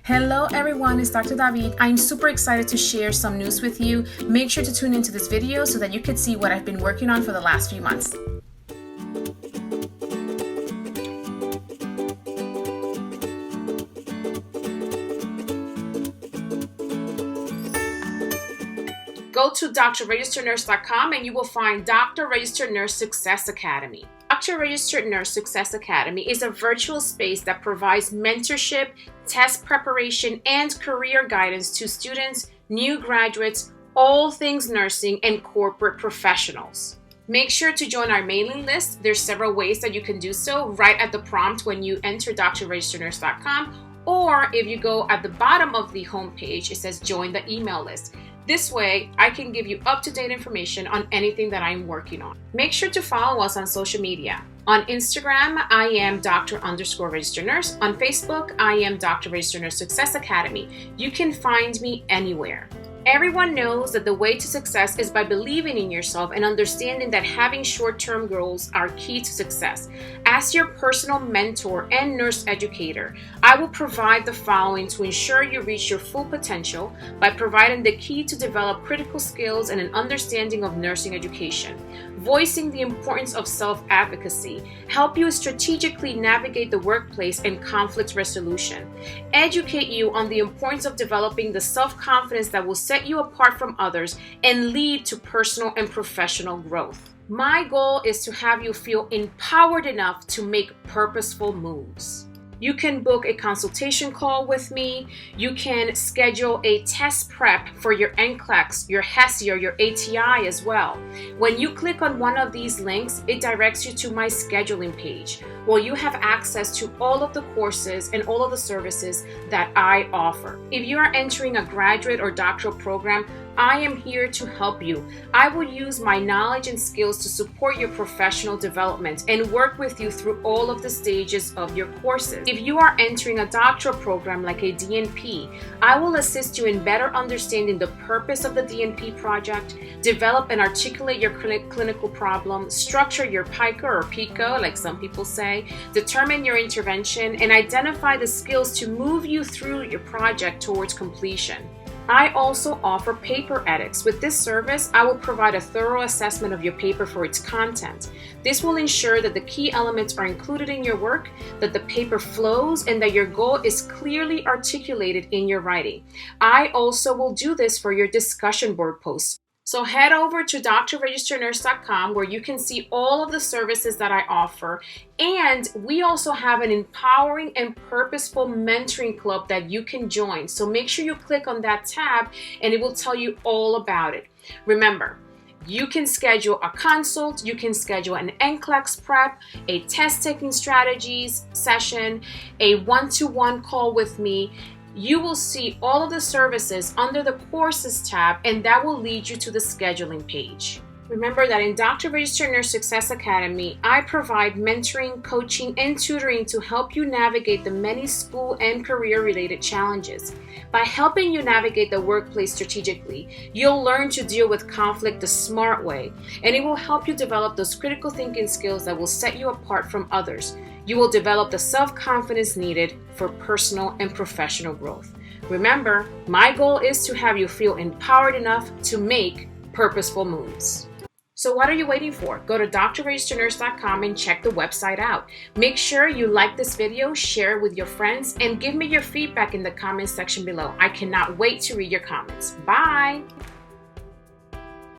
Hello everyone, it's Dr. David. I'm super excited to share some news with you. Make sure to tune into this video so that you can see what I've been working on for the last few months. Go to drregisternurse.com and you will find Dr. Registered Nurse Success Academy. Dr. Registered Nurse Success Academy is a virtual space that provides mentorship, test preparation, and career guidance to students, new graduates, all things nursing, and corporate professionals. Make sure to join our mailing list. There's several ways that you can do so right at the prompt when you enter drregisternurse.com, or if you go at the bottom of the homepage, it says join the email list. This way, I can give you up-to-date information on anything that I'm working on. Make sure to follow us on social media. On Instagram, I am Dr._Registered Nurse. On Facebook, I am Dr. Registered Nurse Success Academy. You can find me anywhere. Everyone knows that the way to success is by believing in yourself and understanding that having short-term goals are key to success. As your personal mentor and nurse educator, I will provide the following to ensure you reach your full potential by providing the key to develop critical skills and an understanding of nursing education, voicing the importance of self-advocacy, help you strategically navigate the workplace and conflict resolution, educate you on the importance of developing the self-confidence that will set you apart from others and lead to personal and professional growth. My goal is to have you feel empowered enough to make purposeful moves. You can book a consultation call with me. You can schedule a test prep for your NCLEX, your HESI, or your ATI as well. When you click on one of these links, it directs you to my scheduling page, where you have access to all of the courses and all of the services that I offer. If you are entering a graduate or doctoral program, I am here to help you. I will use my knowledge and skills to support your professional development and work with you through all of the stages of your courses. If you are entering a doctoral program like a DNP, I will assist you in better understanding the purpose of the DNP project, develop and articulate your clinical problem, structure your PICA or PICO, like some people say, determine your intervention, and identify the skills to move you through your project towards completion. I also offer paper edits. With this service, I will provide a thorough assessment of your paper for its content. This will ensure that the key elements are included in your work, that the paper flows, and that your goal is clearly articulated in your writing. I also will do this for your discussion board posts. So head over to drregisternurse.com where you can see all of the services that I offer. And we also have an empowering and purposeful mentoring club that you can join. So make sure you click on that tab and it will tell you all about it. Remember, you can schedule a consult, you can schedule an NCLEX prep, a test-taking strategies session, a one-to-one call with me. You will see all of the services under the courses tab, and that will lead you to the scheduling page. Remember that in Dr. Registered Nurse Success Academy, I provide mentoring, coaching, and tutoring to help you navigate the many school and career-related challenges. By helping you navigate the workplace strategically, you'll learn to deal with conflict the smart way, and it will help you develop those critical thinking skills that will set you apart from others. You will develop the self-confidence needed for personal and professional growth. Remember, my goal is to have you feel empowered enough to make purposeful moves. So what are you waiting for? Go to drregisternurse.com and check the website out. Make sure you like this video, share it with your friends, and give me your feedback in the comments section below. I cannot wait to read your comments. Bye!